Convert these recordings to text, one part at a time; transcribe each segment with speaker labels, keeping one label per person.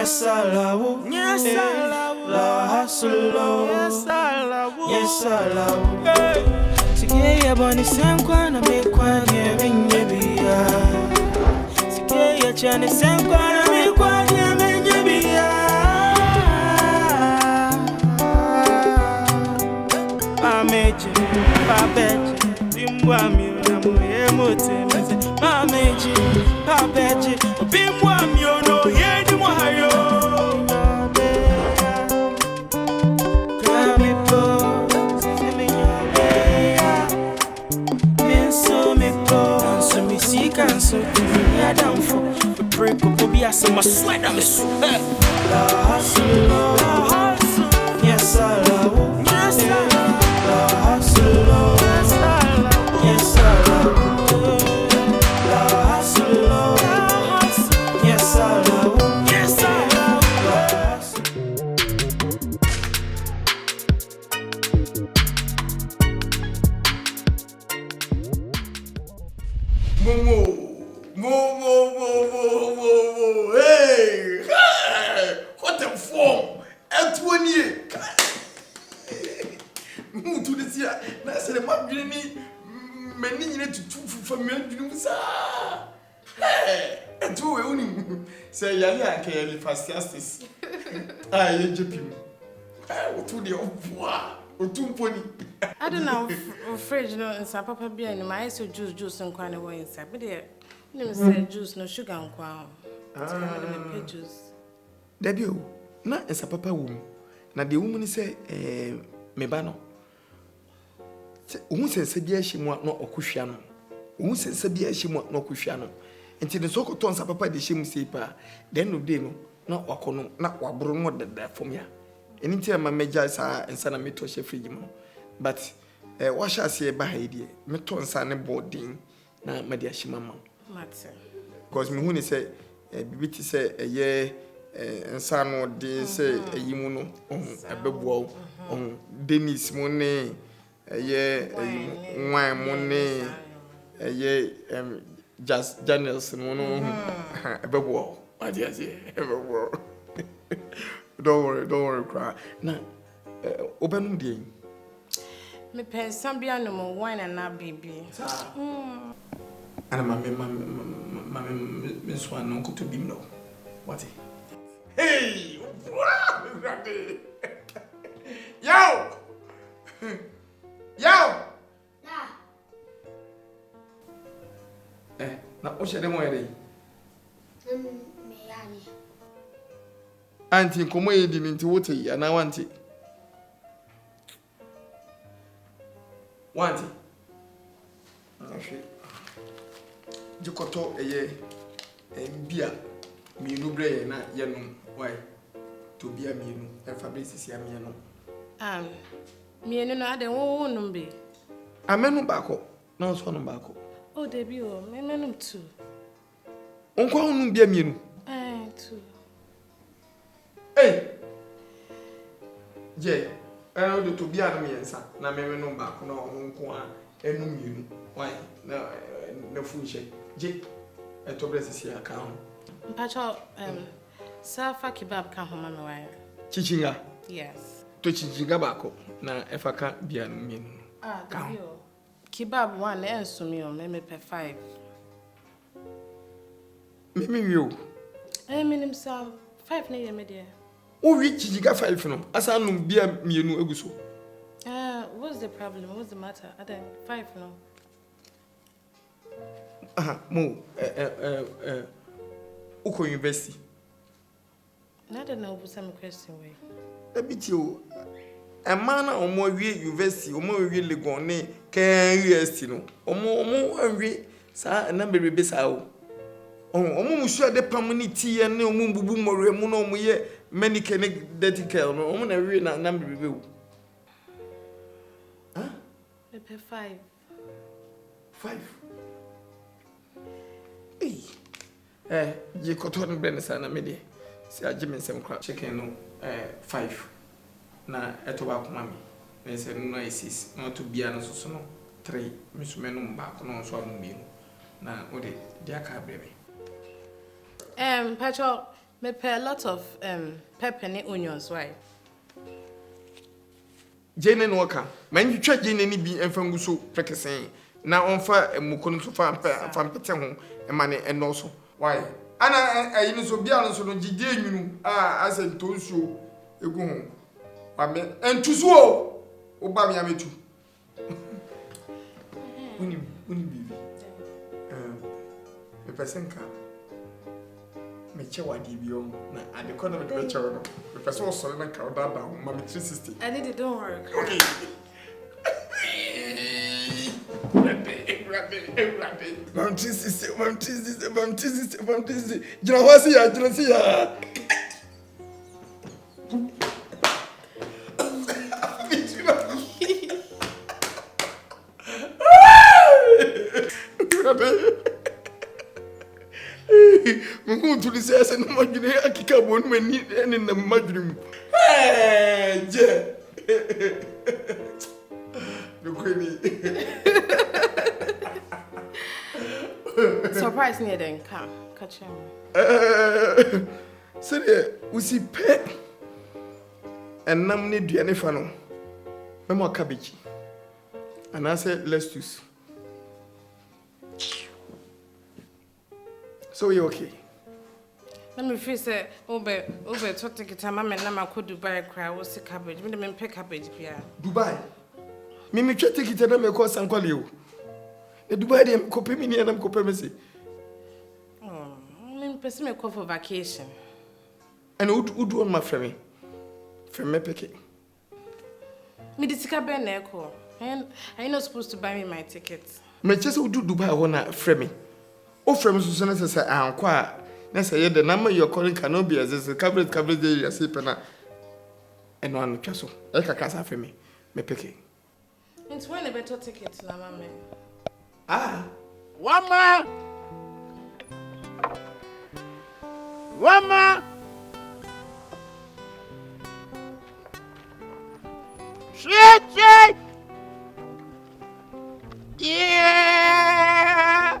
Speaker 1: Yes, I love. Yes, I love. La hustle. Yes, I love. Yes, I love. Sikeye bani senkwana mekwanye binyebia. Sikeye chane senkwana mekwanye binyebia. Mameje, babeje, bimbwa miona moye mote meze. Mameje, babeje, bimbwa miona ye di mohayo. So yeah, down for the break up be as my sweat I'm so la hustle yes I love yes I love la hustle yes I love yes I love la hustle yes I love yes I
Speaker 2: Hey! What a form! At 1 year! Move to this year. I said, I'm going to from me. Hey! 2 only. Say, Yaya, I can't fast justice. I jump him. I to the old 2 pony.
Speaker 3: I don't know, fridge, no, and some papa beer in my eyes, so juice and quite away inside. But there, you say juice, no sugar and quam. Juice.
Speaker 2: Debut, not as a papa woman. Now the woman say, Mebano. Who says, she want not a cushion? Who says, she want no cushion? Until the so called a papa, the shame say, then no deno, not wakono, not what bromo that for me. Anytime my majors are and son of me to a but what shall I say by idea? Me to and son boarding, now my dear Shimama. Because me when say, Bibi say a year and son or day say a yimuno on a bebo on Dennis Monet, a year wine money, a year just Janels mono a bebo. My dear, ever don't worry, cry. Now, open the
Speaker 3: me pay some beer no more wine and not baby.
Speaker 2: And my Miss One uncle to be no. What? Hey! Yo! Yo! Now, what's your name? Auntie, come here, into water, and I want it. Want it? You could talk a year and beer. Me no brain, not yellow. Why? To be a meal, and Fabrice is a meal.
Speaker 3: Me and I don't know be.
Speaker 2: A man back up, no son back up.
Speaker 3: Oh, debut, me men too.
Speaker 2: Uncle, be a meal.
Speaker 3: Too.
Speaker 2: Hey! Jay, I know to be a man, sir. Now, maybe no back, no, uncle, and no meal. Why? No food shake. Jay, I told us to see account.
Speaker 3: Pacho, Safa kebab can home on the wire.
Speaker 2: Chichinga?
Speaker 3: Yes.
Speaker 2: To Chichinga bako, na if I can't be a meal.
Speaker 3: Kebab 1 and so me on, maybe per 5.
Speaker 2: Maybe you.
Speaker 3: I mean, him some 5 near me, dear.
Speaker 2: Oh, which you got 5 from? As I know, be a meal.
Speaker 3: What's the problem? What's the matter? I think 5 no.
Speaker 2: Mo, Uko University.
Speaker 3: I don't know what's some question way.
Speaker 2: A bit you. A man or more university, or more really gone, can you know? Or more angry, sir, a number of besao. Oh, sure the permanency and no moon boom or remuno, many can dirty care, no one a real number review. Huh?
Speaker 3: 5.
Speaker 2: 5. You could turn Benson a midi. See, I Jimmy some crab chicken, 5. Na etoba mammy. They said no, not to be an so 3. Miss Menum back no so meal. Na, what it, dear car baby.
Speaker 3: Pacho, Me pay a lot of pepper and onions, why?
Speaker 2: Jane no ka. Man you try Jane ni bi enfam so prekesen. Na onfa mukono so fa pete ho e mane eno so. Why? Ana ayi so bia no so no gige nwunu asen tonsuo egu ho. Wa me entusuo o ba me ametu. Uni bibi. Me pesenka. Me chewa di biom na ade kono me de chewa no. Me person so na ka oda da ho ma me 360.
Speaker 3: I need it, don't worry.
Speaker 2: Okay. Rabbit. Mam 360. Jina wasi ya. Mungu tulisema na majini akika bonu meni ene na majini. Je. Lukwini.
Speaker 3: Surprise me then, come. Catch him.
Speaker 2: Sir, we see pet. And nam ni duane fa no. Memo cabbage. And I said lettuce. So you okay?
Speaker 3: Let me feel say over to take it time and na ko Dubai cry was cabbage. Me dem pick cabbage bia.
Speaker 2: Dubai. Me twa take it na me ko sankwale o. E Dubai dem ko pe me ni na me ko pe me say.
Speaker 3: Oh, me person me go for vacation.
Speaker 2: And who do on my friend? Friend me pick it.
Speaker 3: Me the ticket be na ko. And are you not supposed to buy me my tickets?
Speaker 2: Me chese who do Dubai ho na friend me. O friend me so na say anko a na say ye the number you're calling cannot be as a coverage dey you say pena. And one twa so. E ka kasa friend me pick it.
Speaker 3: It's when a better ticket na mama.
Speaker 2: Ah.
Speaker 4: Wama. Shit. Yeah.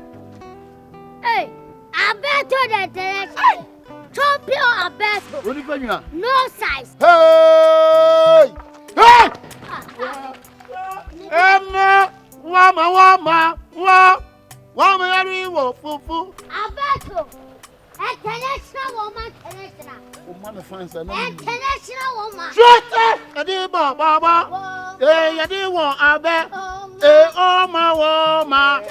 Speaker 5: Hey, I bet you that champion I bet.
Speaker 4: What are you doing?
Speaker 5: No size.
Speaker 4: Hey! Wama yari wo fufu.
Speaker 5: I bet you. International woman, international.
Speaker 4: Woman fans are
Speaker 5: International woman.
Speaker 4: Shut up! Adi baba. Eh, yadi wo abe. Eh, oh my woman.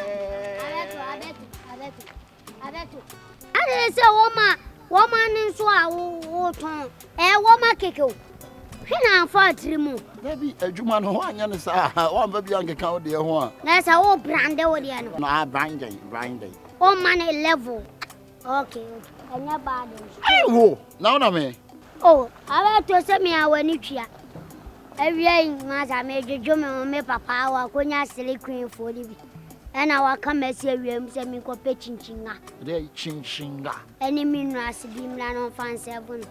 Speaker 5: I bet you. I didn't say woman in so I will turn. Woman keke. Hina fa trimu.
Speaker 4: Baby, ejuma no ho anya no sa. Wa baby anke ka ode ho a.
Speaker 5: Na sa wo brande wo dia no.
Speaker 4: Na brande.
Speaker 5: O man level. Okay. Anya bad.
Speaker 4: Ai wo. Na me.
Speaker 5: Oh, I bet you say me awani twia. Every ma sa me jojo me papa wa konya sele queen for bi. And our come as a room, send me go pitching.
Speaker 4: They chinchinga.
Speaker 5: Any minerals be man on fan 7.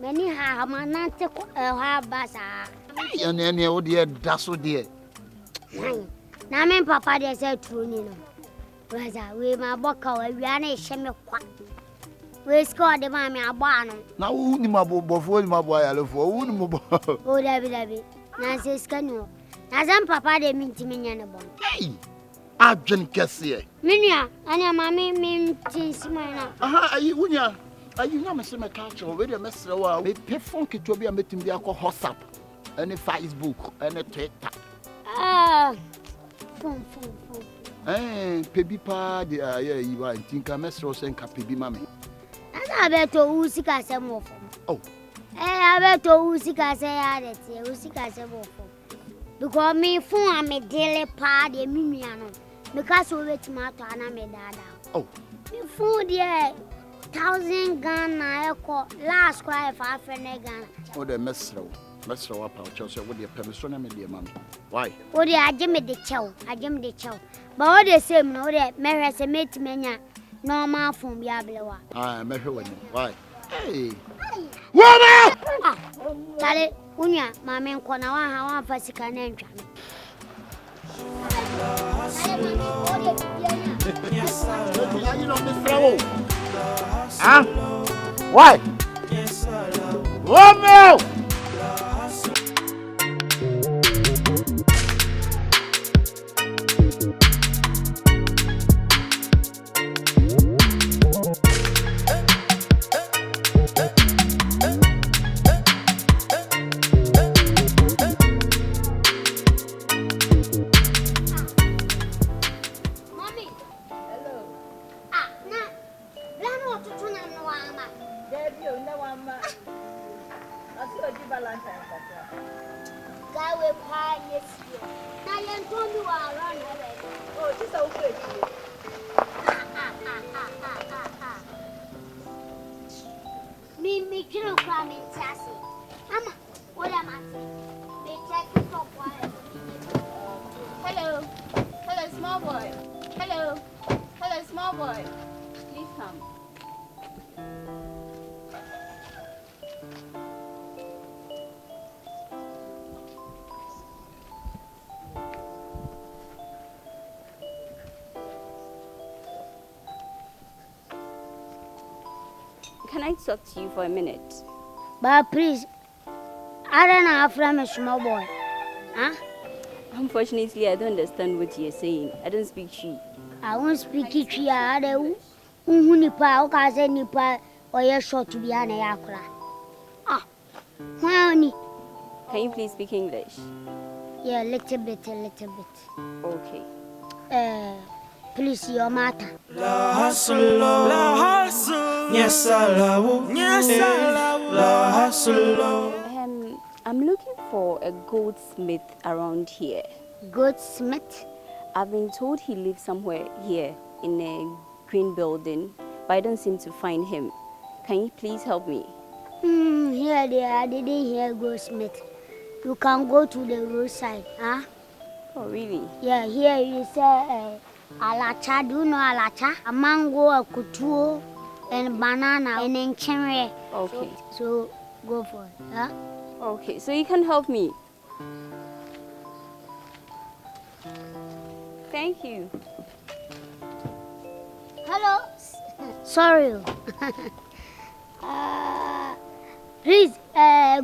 Speaker 5: Many have my not a bassa.
Speaker 4: And any old dear, that's so dear.
Speaker 5: Now, me papa, they said true, Nino. Where's I with my book? We are a shame of quack. We scored the mammy a barn.
Speaker 4: Now, who knew my before my boy? I love for who.
Speaker 5: Oh, David. Nancy Scano. As I'm papa, they mean to me.
Speaker 4: Hey, I drink Cassia.
Speaker 5: Minia, and your mammy mean to smile.
Speaker 4: Aha, you know, Mr. McCarthy, already a mess. We pay funky to be a meeting be a WhatsApp, and a Facebook, and a Twitter.
Speaker 5: Phone.
Speaker 4: Eh, baby pa, yeah, you are. Think I mess Rose and Cappy, mammy.
Speaker 5: And I bet to Usika some more.
Speaker 4: Oh,
Speaker 5: I bet to Usika say, Usika some more. Because me phone me daily party, Mimiano. Because we wait my to me dada.
Speaker 4: Oh,
Speaker 5: Me phone there 1,000 Ghana last cry 500 Ghana.
Speaker 4: oh, the mess up our Chelsea with your permission, and dear mammy. Why?
Speaker 5: Oh, they are Jimmy the chow. But all the same, no, that Mary has a mate mania. Normal phone, Yabloa.
Speaker 4: I measure with you. Why? Hey,
Speaker 5: Woman! Tell Unya, my man, Kona, how one for sick and enter.
Speaker 4: you know, Miss Flow. Huh? Why? Romeo!
Speaker 6: Hello. Hello, small boy. Hello. Hello, small boy. Please come.
Speaker 7: Can I talk to you for a minute?
Speaker 5: But please, I don't know from a small boy. Huh?
Speaker 7: Unfortunately, I don't understand what you're saying. I don't speak Chi.
Speaker 5: I won't speak it to you. I don't know nipa or you're short to be an yakra. Ah, honey.
Speaker 7: Can you please speak English?
Speaker 5: Yeah, a little bit.
Speaker 7: Okay.
Speaker 5: Please, your matter.
Speaker 1: La hustle, yes, I love, la hustle.
Speaker 7: I'm looking for a goldsmith around here.
Speaker 5: Goldsmith?
Speaker 7: I've been told he lives somewhere here in a green building, but I don't seem to find him. Can you please help me?
Speaker 5: Here they are. I didn't hear goldsmith. You can go to the roadside, huh?
Speaker 7: Oh, really?
Speaker 5: Yeah, here you say alacha. Do you know alacha? A mango, a kutu, and banana, and then cherry.
Speaker 7: Okay.
Speaker 5: So go for it, huh?
Speaker 7: Okay, so you can help me. Thank you.
Speaker 5: Hello. Sorry. Please,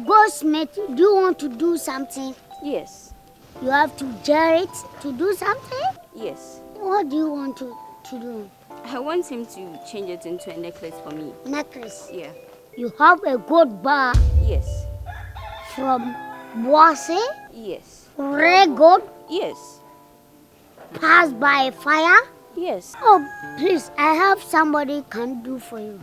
Speaker 5: goldsmith, do you want to do something?
Speaker 7: Yes.
Speaker 5: You have to jar it to do something?
Speaker 7: Yes.
Speaker 5: What do you want to do?
Speaker 7: I want him to change it into a necklace for me.
Speaker 5: Necklace.
Speaker 7: Yeah.
Speaker 5: You have a gold bar
Speaker 7: Yes.
Speaker 5: from Boise,
Speaker 7: Yes.
Speaker 5: red gold,
Speaker 7: Yes.
Speaker 5: passed by fire.
Speaker 7: Yes.
Speaker 5: Oh, please, I have somebody can do for you.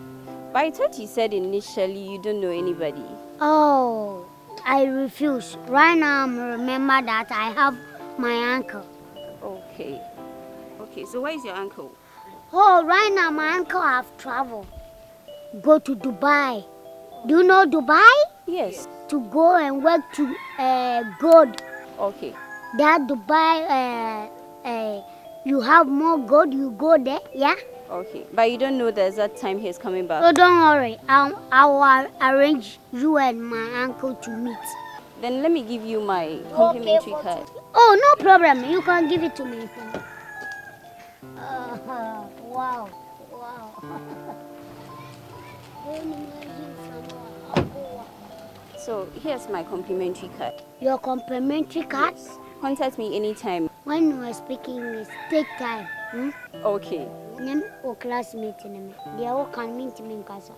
Speaker 7: But I thought you said initially you don't know anybody.
Speaker 5: Oh, I refuse. Right now, remember that I have my uncle.
Speaker 7: Okay. Okay, so where is your uncle?
Speaker 5: Oh, right now, my uncle have traveled. Go to Dubai. Do you know Dubai?
Speaker 7: Yes.
Speaker 5: To go and work to gold.
Speaker 7: Okay.
Speaker 5: That Dubai, you have more gold, you go there, yeah?
Speaker 7: Okay. But you don't know the exact time he's coming back?
Speaker 5: So don't worry, I will arrange you and my uncle to meet.
Speaker 7: Then let me give you my complimentary card.
Speaker 5: Oh, no problem. You can give it to me. Wow.
Speaker 7: So here's my complimentary card.
Speaker 5: Your complimentary card?
Speaker 7: Yes. Contact me anytime.
Speaker 5: When you are speaking English, take time.
Speaker 7: Okay.
Speaker 5: Name or classmate. They all can meet me in casa.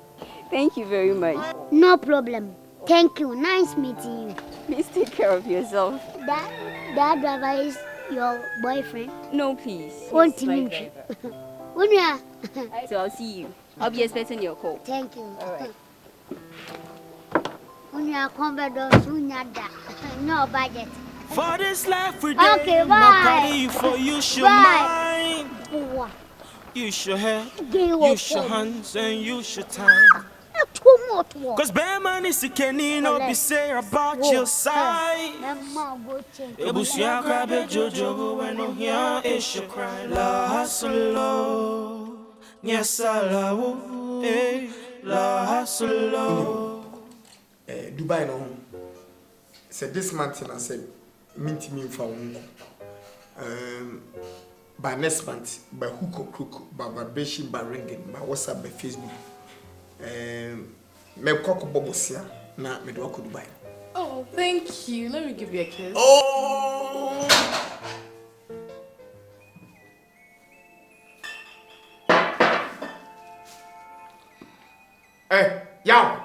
Speaker 7: Thank you very much.
Speaker 5: No problem. Thank you. Nice meeting you.
Speaker 7: Please take care of yourself.
Speaker 5: That driver is your boyfriend?
Speaker 7: No, please.
Speaker 5: Want
Speaker 7: He's
Speaker 5: to
Speaker 7: my
Speaker 5: meet you?
Speaker 7: driver.
Speaker 5: When you are?
Speaker 7: So I'll see you. I'll be expecting your call.
Speaker 5: Thank you.
Speaker 7: All right.
Speaker 5: When you are coming soon, no budget.
Speaker 1: For this life we
Speaker 5: Okay,
Speaker 1: my
Speaker 5: bye.
Speaker 1: body for you should
Speaker 5: Bye.
Speaker 1: mind. Use your head,
Speaker 5: Give
Speaker 1: use your
Speaker 5: up.
Speaker 1: hands, and use your time.
Speaker 5: Too much.
Speaker 1: Cause bear man is can no be say about your side. Ebusia krabe jojo when no here is your cry. La hustle, yes la wo, la hustle.
Speaker 2: Dubai no. Said this month I said minti me for by next month, by hook or crook, by vibration, by ringing, by WhatsApp, by Facebook. Me cock bobosia, na me do Dubai.
Speaker 3: Oh, thank you. Let me give you a kiss.
Speaker 2: Oh! Yaw!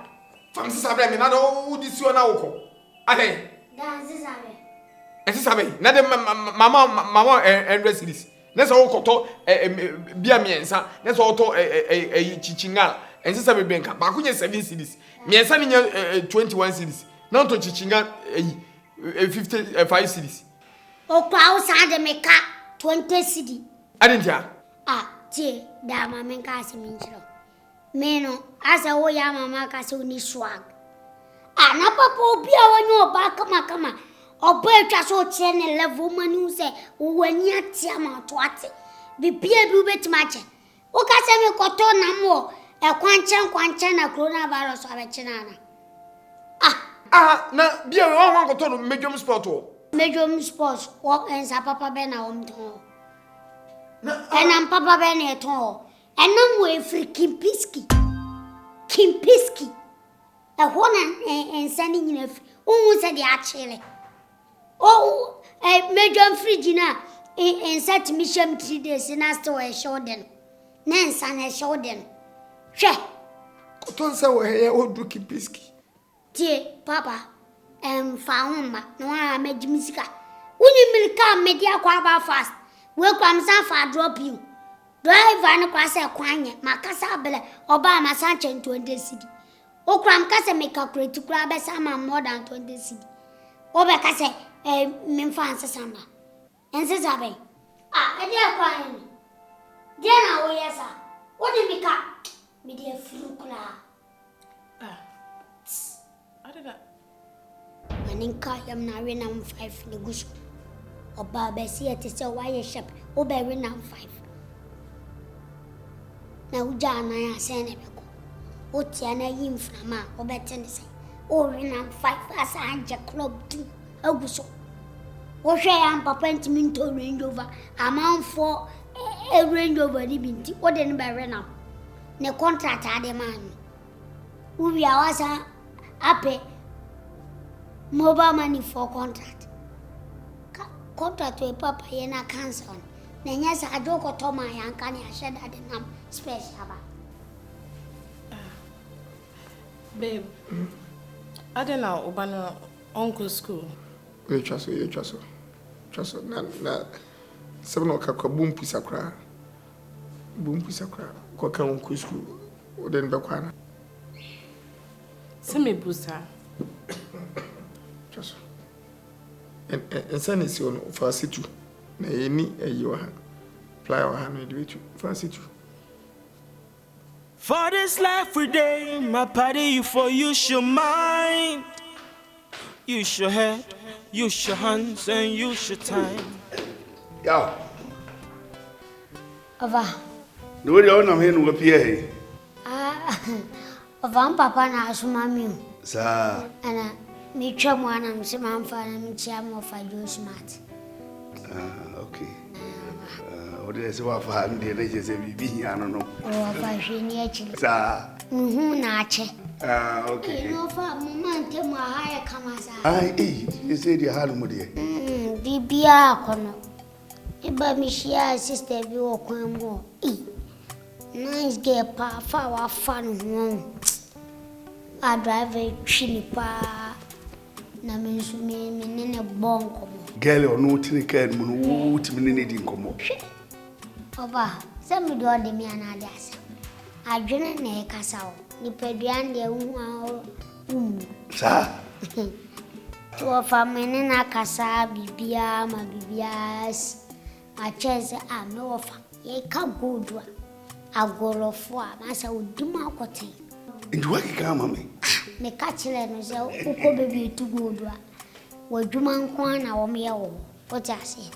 Speaker 2: Famsi sabe me na do this one na woko. Ade.
Speaker 5: Dance sabe.
Speaker 2: Esi sabe. Na de mama series. Na so wokoto bia miensa. Na so woto chichinga. Ensi sabe benka. Ba kunye 7 series. Miensa ni 21 series. Na to chichinga 55 series.
Speaker 5: O kwa usade meka 20 cedi.
Speaker 2: Ade ntia.
Speaker 5: Tie da mama nka asiminchiro. Meno asa wo ya mama ka se oni swag. Na papa obi a wonyo oba kama. Oba etwa so tie ne level manu se wani atia ma to ate. Bibia bi ubetima che. O ka se me koto nam wo kwanchan na coronavirus abechina na.
Speaker 2: Na bia we wan koto no medium sport wo.
Speaker 5: Medium sports wo ensa papa be na omto. Na papa be na eto. Enam we free Kimpiski. Ehona ensani nyina free. Unhu se de achele. Medium fridge na ensa timishem 3 days na still e shoden. Na ensa na shoden. Hwe.
Speaker 2: Koton se we he o du Kimpiski.
Speaker 5: Tie papa fa homa no a mejimisika. Uni milka media kwa ba fast. We kwam san fa drop you. Driver no kwase kwanye makasa bele oba masanche 20 cedi. Okram kase me calculate kura be sama more than 20 cedi. Obe kase memfa anse sama. Ense sabe. Ede kwanye. Dia na wo yesa. Odi mika me de frukula.
Speaker 3: Adada.
Speaker 5: Maninka yam na we na 5 ne gusu. Oba be si ete se why shop. Obe we na 5. Na uja na ya sene beko otia na yimframa obetene se o rena 5 asa anje club 2 aguso o hwe ya papa ntimi nto Range Rover amanfo Range Rover ni binti o de ne be rena ne contract ade man uwi awasa ape mobile money for contract we papa ye na cancel na nyasa ajoko toma yanka ne asheda de nam special ba.
Speaker 3: Babe. I don't know about uncle school.
Speaker 2: You trust na seven o'clock boom pisakra ko kan uncle school o den be kwana.
Speaker 3: Semi busa.
Speaker 2: Trust. En sanisi on for situ. Na yeni ayi ha fly wa ha no de for situ.
Speaker 1: For this life we day, my party you for use your mind, use your head, use your hands and use your time.
Speaker 8: Yo.
Speaker 5: Ova.
Speaker 8: No dey on am here no appear.
Speaker 5: Ova papa na asuma mi.
Speaker 8: Sa.
Speaker 5: Ana mi twa mo ana mi se manfa na mi tia mo fa jo smart.
Speaker 8: Okay. Ode se wa fa ndi na je se bibi hia no no.
Speaker 5: O fa hwe ni achi.
Speaker 8: Sa.
Speaker 5: Na ache.
Speaker 8: Okay.
Speaker 5: No fa mama ntemu aha ya kama sa.
Speaker 8: You say the halu mu de.
Speaker 5: Bibia kono. Eba mi shia sister bi wo kwan mo. Nice girl pa fa wa fa no ho. I drive chini pa na me nsu me nene bonko mo.
Speaker 8: Girl onu tini kan mu no wutimi ne di nkomo.
Speaker 5: Oba, se mi do de mi anade asa. Adwene na e kasa o. Ni peduan de hu a
Speaker 8: Sa.
Speaker 5: To famene na kasa bibia ma bibias. A chese a me ofa. Ye ka godua. Agorofo a ma sa oduma akoten.
Speaker 8: Ndu wa kika mama.
Speaker 5: Me ka chile no se ukọ bebi tu godua. Wadwuma nkwa na wo me ye wo. O ti ase.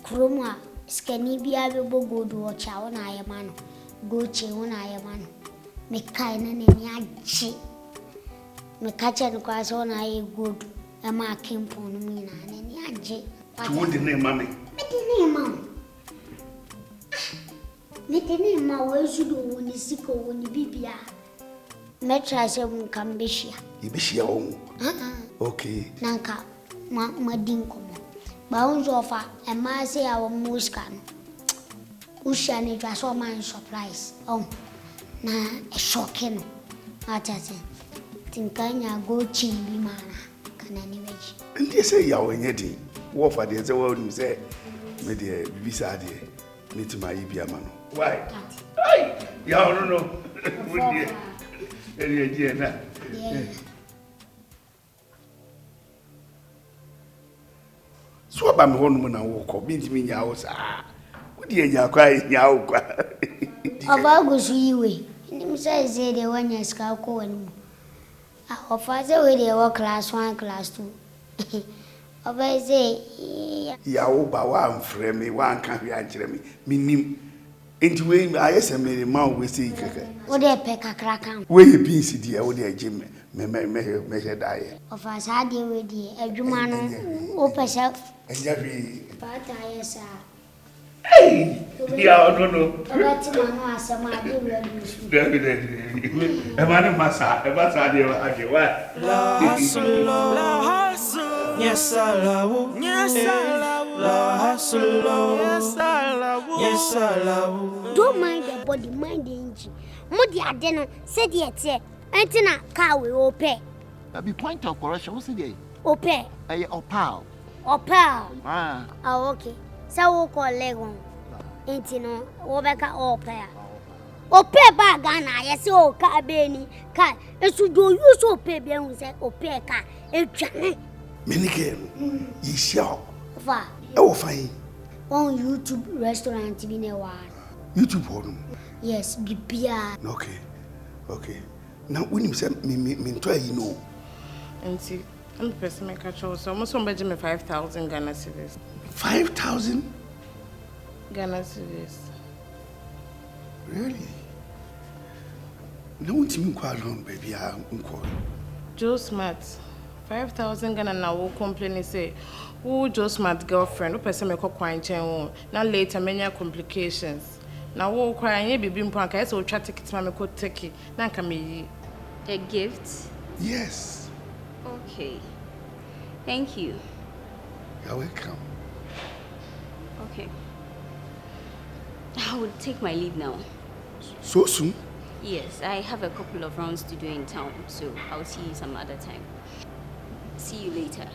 Speaker 5: Kromu a skani bia be bogodu o cha wona ayema no goche wona ayema no me kai na ne ni aji me kacha no kwa so na aye godu e ma kempo no mi na ne ni aji
Speaker 8: Tu wonde ne mame
Speaker 5: me di ne mam Me didn't my way should do when you sick or when you be. Metra said, won't come this year.
Speaker 8: You be sure. Okay.
Speaker 5: Nanka, my dinkum. Bounds offer, and my say our muscan. Ushan it was all my surprise. Oh, na a shocking. What I say, think I go chimby mana. Can anyway.
Speaker 8: And they say you're in yeti. What for the world you say? Me dear, be sad here. Me to my Ibia man. Why? Hey! Yeah, I don't know. Yeah. So about me one woman walk up, means me house. What do you cry? Yaw.
Speaker 5: Of August, you him says the one you scout and our father with your class 1, class 2. Of I say,
Speaker 8: Yaw, but one frame me, one can't be answering me. Meaning, into way I estimate a man will see.
Speaker 5: what they peck a crack out.
Speaker 8: Where you be, dear, what dear Jim, measure die.
Speaker 5: Of us, I deal with the Edumano, open self.
Speaker 8: And Jeffrey,
Speaker 5: But I sir.
Speaker 8: hey, yeah, I don't know.
Speaker 5: About Timano, some idea.
Speaker 8: A man of Massa, a Massa, what?
Speaker 1: La hustle, yes I love, yes I love, la hustle, yes I love, yes I love.
Speaker 5: Don't mind the body, mind the engine. Mudi Adeno said yet, Antina car will pay.
Speaker 4: That be point of correction. What's the
Speaker 5: Opay,
Speaker 4: Opal.
Speaker 5: opal.
Speaker 4: Ah.
Speaker 5: Oh, okay. So we'll call Legon. Intino, Obeka opay. Opay bagana, yes, oh, Kabeni, car. And so do you so pay beyond say opay car?
Speaker 8: Minicam, ye shall.
Speaker 5: Fa,
Speaker 8: Oh, fine.
Speaker 5: on YouTube restaurant to be near one.
Speaker 8: YouTube home.
Speaker 5: Yes, Bipia.
Speaker 8: Okay. Now, when you said me try, you know.
Speaker 3: And see, I'm the person I catch also. Almost somebody me 5,000 Ghana cedis.
Speaker 8: 5,000?
Speaker 3: Ghana cedis.
Speaker 8: Really? No one to me quite long, baby. I'm quite.
Speaker 3: Joe Smart, 5,000 Ghana now will complain and say, oh, Joe Smart girlfriend, who person me call quarantine. Now later, many complications. Now, we'll cry and be being punk. I saw try tickets, mammy could take it. Now, come me.
Speaker 7: A gift?
Speaker 8: Yes.
Speaker 7: Okay. Thank you.
Speaker 8: You're welcome.
Speaker 7: Okay. I will take my leave now.
Speaker 8: So soon?
Speaker 7: Yes, I have a couple of rounds to do in town, so I'll see you some other time. See you later.